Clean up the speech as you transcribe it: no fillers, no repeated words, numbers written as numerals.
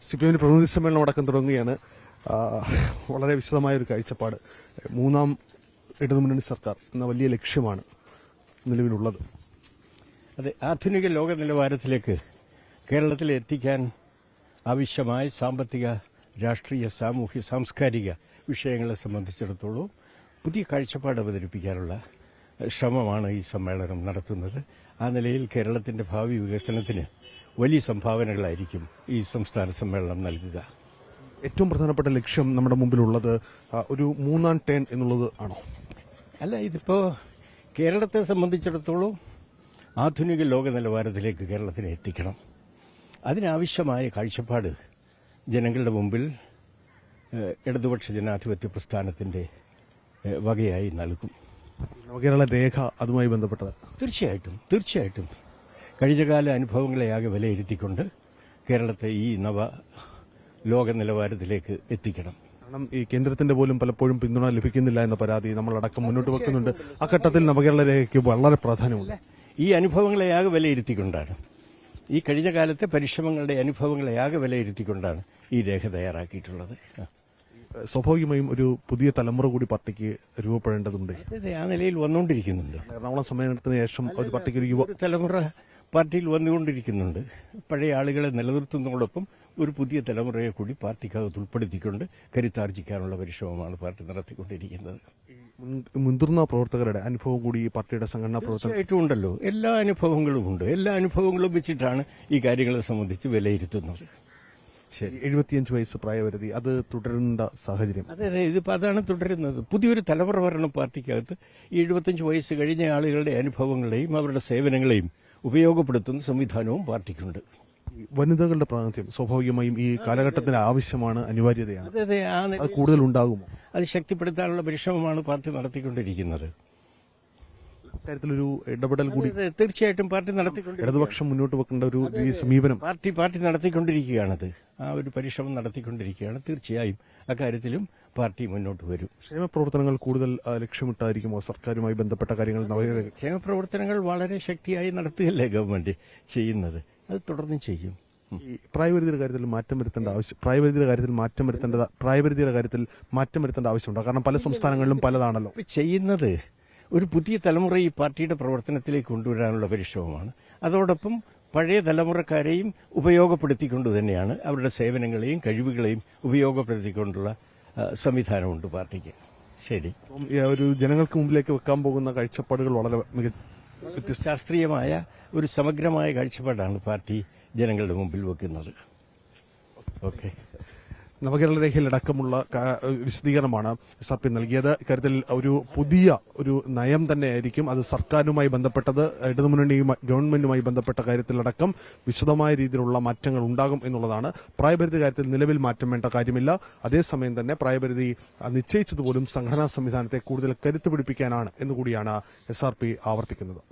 CPM പ്രതിനിധി സമ്മേളനം അടക്കം തുടങ്ങുകയാണ്. വളരെ വിശദമായ ഒരു കാഴ്ചപ്പാട്. മൂന്നാം ഇടതുമുന്നണി സർക്കാർ എന്ന വലിയ ലക്ഷ്യമാണ് നിലവിലുള്ളത്. അതെ, ആധുനിക ലോക നിലവാരത്തിലേക്ക് കേരളത്തിൽ എത്തിക്കാൻ ആവശ്യമായ സാമ്പത്തിക, രാഷ്ട്രീയ, സാമൂഹ്യ, സാംസ്കാരിക വിഷയങ്ങളെ സംബന്ധിച്ചിടത്തോളം പുതിയ കാഴ്ചപ്പാട് അവതരിപ്പിക്കാനുള്ള ശ്രമമാണ് ഈ സമ്മേളനം നടത്തുന്നത്. ആ നിലയിൽ കേരളത്തിന്റെ ഭാവി വികസനത്തിന് വലിയ സംഭാവനകളായിരിക്കും ഈ സംസ്ഥാന സമ്മേളനം നൽകുക. ഏറ്റവും പ്രധാനപ്പെട്ട ലക്ഷ്യം നമ്മുടെ മുമ്പിലുള്ളത് ഒരു മൂന്നാം ടേൺ എന്നുള്ളത് ആണോ? അല്ല, ഇതിപ്പോ കേരളത്തെ സംബന്ധിച്ചിടത്തോളം ആധുനിക ലോക നിലവാരത്തിലേക്ക് കേരളത്തിനെ എത്തിക്കണം. അതിനാവശ്യമായ കാഴ്ചപ്പാട് ജനങ്ങളുടെ മുമ്പിൽ ഇടതുപക്ഷ ജനാധിപത്യ പ്രസ്ഥാനത്തിന്റെ വകയായി നൽകും. നവകേരള രേഖ അതുമായി ബന്ധപ്പെട്ടത് തീർച്ചയായിട്ടും കഴിഞ്ഞകാല അനുഭവങ്ങളെയാകെ വിലയിരുത്തിക്കൊണ്ട് കേരളത്തെ ഈ ലോക നിലവാരത്തിലേക്ക് എത്തിക്കണം. കാരണം ഈ കേന്ദ്രത്തിന്റെ പോലും പലപ്പോഴും പിന്തുണ ലഭിക്കുന്നില്ല എന്ന പരാതി നമ്മളടക്കം മുന്നോട്ട് വെക്കുന്നുണ്ട്. ആ ഘട്ടത്തിൽ നവകേരള രേഖയ്ക്ക് വളരെ പ്രാധാന്യമുണ്ട്. ഈ അനുഭവങ്ങളെയാകെ വിലയിരുത്തിക്കൊണ്ടാണ്, ഈ കഴിഞ്ഞ കാലത്തെ പരിശ്രമങ്ങളുടെ അനുഭവങ്ങളെയാകെ വിലയിരുത്തിക്കൊണ്ടാണ് ഈ രേഖ തയ്യാറാക്കിയിട്ടുള്ളത്. സ്വാഭാവികമായും ഒരു പുതിയ തലമുറ കൂടി പാർട്ടിക്ക് രൂപപ്പെടേണ്ടതുണ്ട്. ആ നിലയിൽ വന്നുകൊണ്ടിരിക്കുന്നുണ്ട്. എറണാകുളം സമ്മേളനത്തിന് ശേഷം ഒരു പാർട്ടിക്ക് ഒരു യുവ തലമുറ പാർട്ടിയിൽ വന്നുകൊണ്ടിരിക്കുന്നുണ്ട്. പഴയ ആളുകളെ നിലനിർത്തുന്നതോടൊപ്പം ഒരു പുതിയ തലമുറയെ കൂടി പാർട്ടിക്കകത്ത് ഉൾപ്പെടുത്തിക്കൊണ്ട് കരുത്താർജിക്കാനുള്ള പരിശ്രമമാണ് പാർട്ടി നടത്തിക്കൊണ്ടിരിക്കുന്നത്. മുതിർന്ന പ്രവർത്തകരുടെ അനുഭവം കൂടി ഈ പാർട്ടിയുടെ സംഘടനാ പ്രവർത്തനം ഉണ്ടല്ലോ. എല്ലാ അനുഭവങ്ങളും ഉണ്ട്. എല്ലാ അനുഭവങ്ങളും വെച്ചിട്ടാണ് ഈ കാര്യങ്ങളെ സംബന്ധിച്ച് വിലയിരുത്തുന്നത്. 75 വയസ്സ് പ്രായപരിധി അത് തുടരേണ്ട സാഹചര്യം. അതെ, ഇതിപ്പോ അതാണ് തുടരുന്നത്. പുതിയൊരു തലമുറ വരണം പാർട്ടിക്കകത്ത്. ഈ 75 വയസ്സ് കഴിഞ്ഞ ആളുകളുടെ അനുഭവങ്ങളെയും അവരുടെ സേവനങ്ങളെയും ഉപയോഗപ്പെടുത്തുന്ന സംവിധാനവും പാർട്ടിക്കുണ്ട്. വനിതകളുടെ പ്രാതിനിധ്യം സ്വാഭാവികമായും ഈ കാലഘട്ടത്തിന് ആവശ്യമാണ്, അനിവാര്യതയാണ്. അത് കൂടുതൽ ഉണ്ടാകുമോ? അത് ശക്തിപ്പെടുത്താനുള്ള പരിശ്രമമാണ് പാർട്ടി നടത്തിക്കൊണ്ടിരിക്കുന്നത്. ഇത്തരത്തിലൊരു ഇടപെടൽ കൂടി തീർച്ചയായിട്ടും പാർട്ടി നടത്തിക്കൊണ്ട് ഇടതുപക്ഷം മുന്നോട്ട് വെക്കേണ്ട ഒരു സമീപനം പാർട്ടി നടത്തിക്കൊണ്ടിരിക്കുകയാണത്. ആ ഒരു പരിശ്രമം നടത്തിക്കൊണ്ടിരിക്കുകയാണ്. തീർച്ചയായും അക്കാര്യത്തിലും പാർട്ടി മുന്നോട്ട് വരും. ക്ഷേമപ്രവർത്തനങ്ങൾ കൂടുതൽ ലക്ഷ്യമിട്ടായിരിക്കുമോ സർക്കാരുമായി ബന്ധപ്പെട്ട കാര്യങ്ങൾ? ക്ഷേമപ്രവർത്തനങ്ങൾ വളരെ ശക്തിയായി നടത്തുകയല്ലേ ഗവൺമെന്റ് ചെയ്യുന്നത്. അത് തുടർന്നും ചെയ്യും. ഈ പ്രായപരിധിയുടെ കാര്യത്തിൽ മാറ്റം വരുത്തേണ്ട ആവശ്യം പ്രായപരിധിയുടെ കാര്യത്തിൽ മാറ്റം വരുത്തേണ്ട ആവശ്യമുണ്ടോ? കാരണം പല സംസ്ഥാനങ്ങളിലും പലതാണല്ലോ ചെയ്യുന്നത്. ഒരു പുതിയ തലമുറ ഈ പാർട്ടിയുടെ പ്രവർത്തനത്തിലേക്ക് കൊണ്ടുവരാനുള്ള പരിശ്രമമാണ്. അതോടൊപ്പം പഴയ തലമുറക്കാരെയും ഉപയോഗപ്പെടുത്തിക്കൊണ്ട് തന്നെയാണ്, അവരുടെ സേവനങ്ങളെയും കഴിവുകളെയും ഉപയോഗപ്പെടുത്തിക്കൊണ്ടുള്ള സംവിധാനമുണ്ട് പാർട്ടിക്ക്. ശരി, ഒരു ജനങ്ങൾക്ക് മുമ്പിലേക്ക് വെക്കാൻ പോകുന്ന കാഴ്ചപ്പാടുകൾ വളരെ ശാസ്ത്രീയമായ ഒരു സമഗ്രമായ കാഴ്ചപ്പാടാണ് പാർട്ടി ജനങ്ങളുടെ മുമ്പിൽ വെക്കുന്നത്. ഓക്കെ, നവകേരള രേഖയിലടക്കമുള്ള വിശദീകരണമാണ് SRP നൽകിയത്. ഇക്കാര്യത്തിൽ ഒരു പുതിയ ഒരു നയം തന്നെയായിരിക്കും അത്. സർക്കാരുമായി ബന്ധപ്പെട്ടത്, ഗവൺമെന്റുമായി ബന്ധപ്പെട്ട കാര്യത്തിലടക്കം വിശദമായ രീതിയിലുള്ള മാറ്റങ്ങൾ ഉണ്ടാകും എന്നുള്ളതാണ്. പ്രായപരിധി കാര്യത്തിൽ നിലവിൽ മാറ്റം വേണ്ട കാര്യമില്ല. അതേസമയം തന്നെ പ്രായപരിധി നിശ്ചയിച്ചതുപോലും സംഘടനാ സംവിധാനത്തെ കൂടുതൽ കരുത്ത് പിടിപ്പിക്കാനാണ് എന്നുകൂടിയാണ് SRP ആവർത്തിക്കുന്നത്.